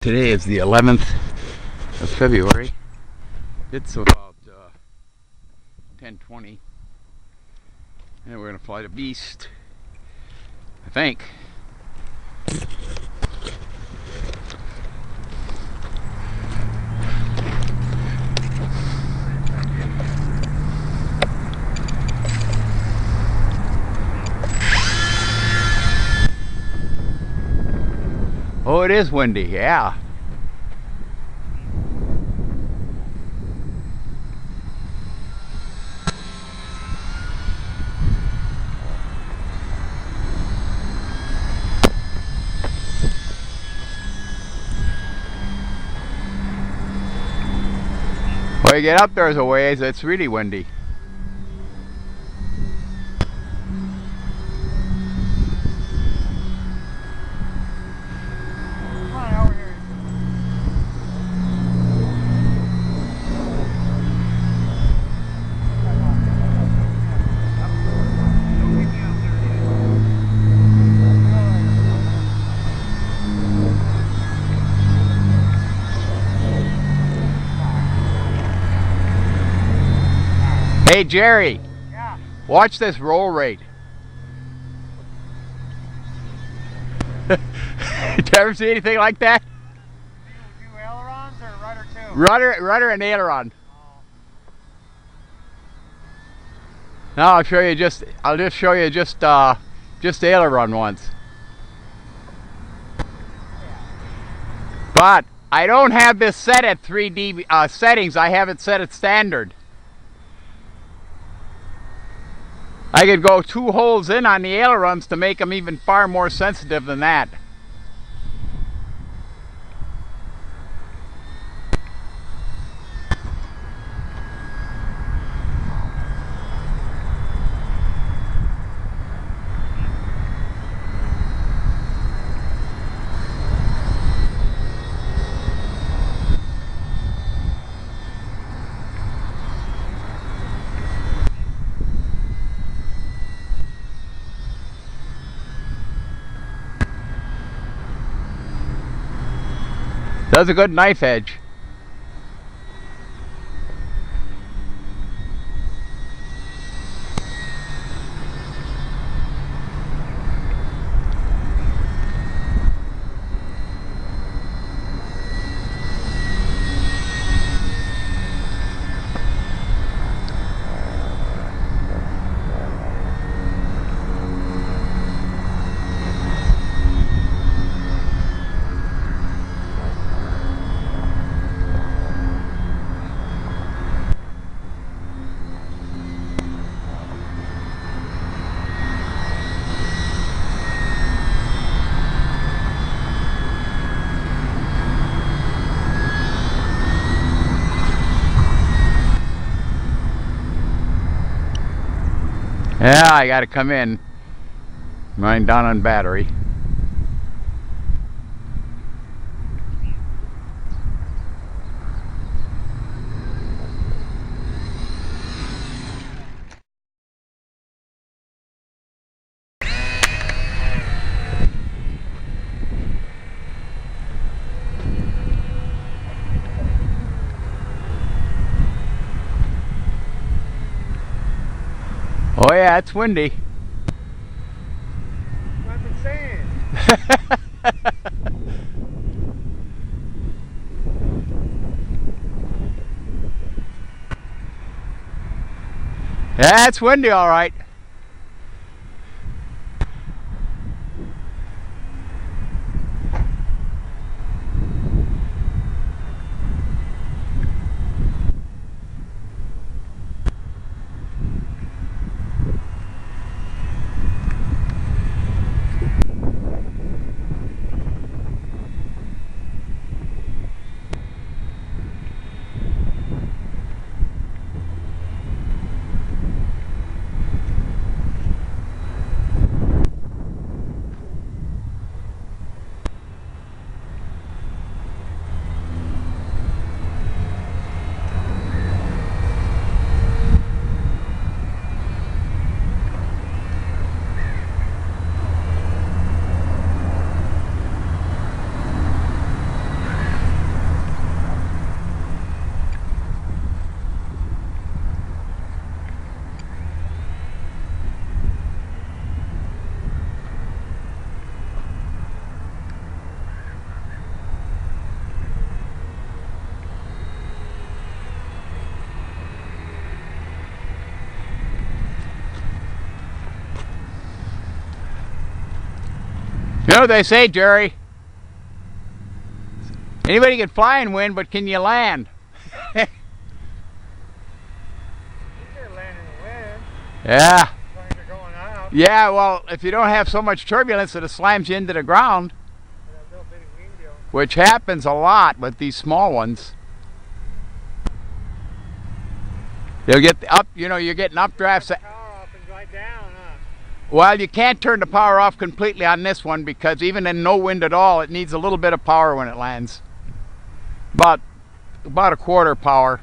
Today is the 11th of February. It's about 10:20, and we're gonna fly the Beast, I think. Oh, it is windy, yeah. Well, you get up there as a ways, it's really windy. Hey Jerry, yeah. Watch this roll rate. Did you ever see anything like that? Do ailerons or rudder too? Rudder and aileron. Oh. Now I'll just show you just aileron once. But I don't have this set at 3D settings. I have it set at standard. I could go 2 holes in on the ailerons to make them even far more sensitive than that. That's a good knife edge. Yeah, I gotta come in. Mine down on battery. Oh yeah, it's windy. What I've been saying. Yeah, it's windy all right. You know what they say, Jerry? Anybody can fly in wind, but can you land? You can land in the wind. Yeah. As long as you're going out. Yeah, well, if you don't have so much turbulence that it slams you into the ground, With that little bitty wing deal. which happens a lot with these small ones. You'll get the up, you know, you're getting updrafts. Power off and glide down, huh? Well, you can't turn the power off completely on this one because even in no wind at all, it needs a little bit of power when it lands. About a quarter power.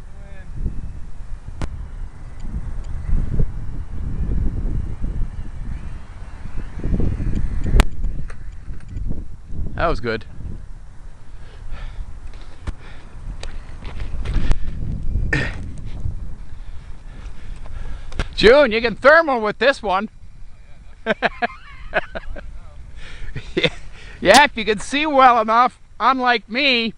That was good. June, you can thermal with this one. Yeah, if you can see well enough, unlike me.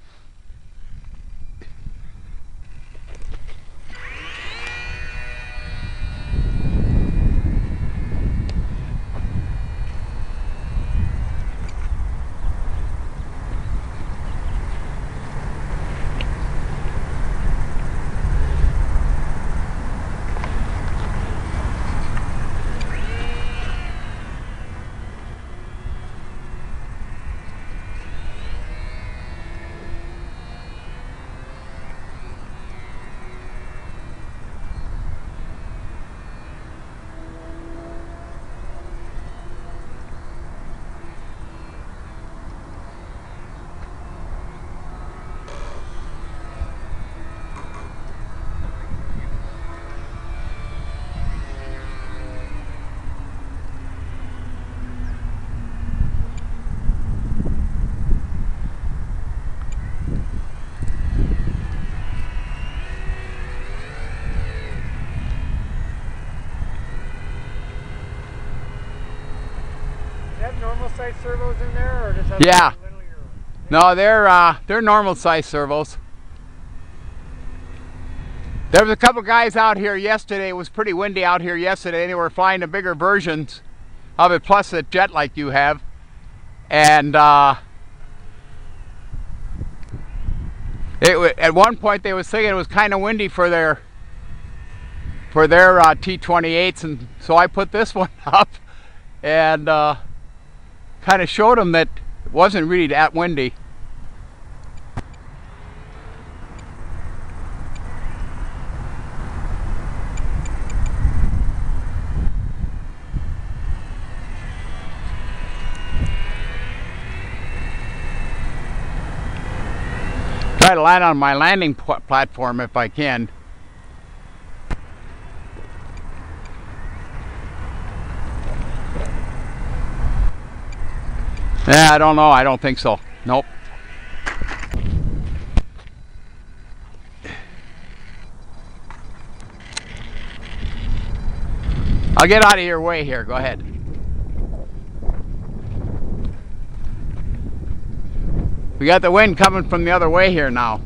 Normal size servos in there, or just have Yeah. linear? No, they're normal size servos. There was a couple guys out here yesterday. It was pretty windy out here yesterday. And they were flying the bigger versions of it, plus a jet like you have. And at one point they was thinking it was kind of windy for their T-28s, and so I put this one up and kind of showed them that it wasn't really that windy. Try to land on my landing platform if I can. Yeah, I don't know. I don't think so. Nope. I'll get out of your way here. Go ahead. We got the wind coming from the other way here now.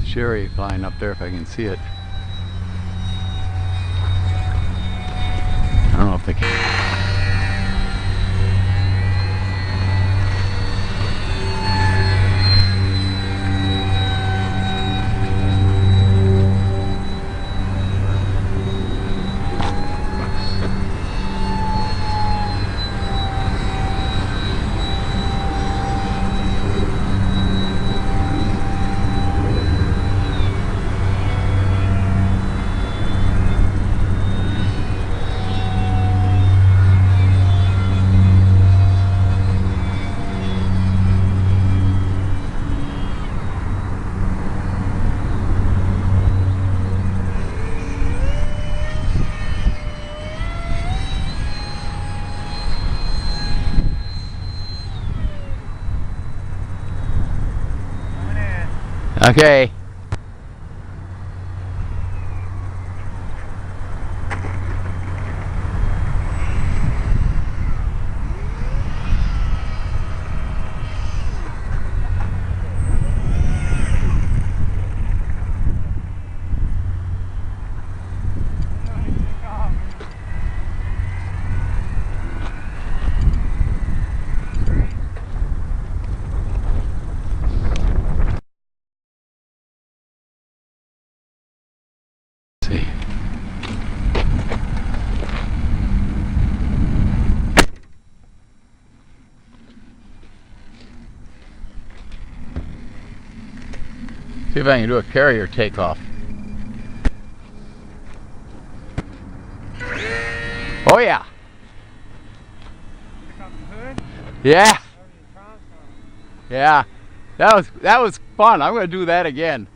Sherry flying up there if I can see it. Okay. See. See if I can do a carrier takeoff. Oh yeah. Pick up the hood. Yeah. Over the console. Yeah. That was fun. I'm gonna do that again.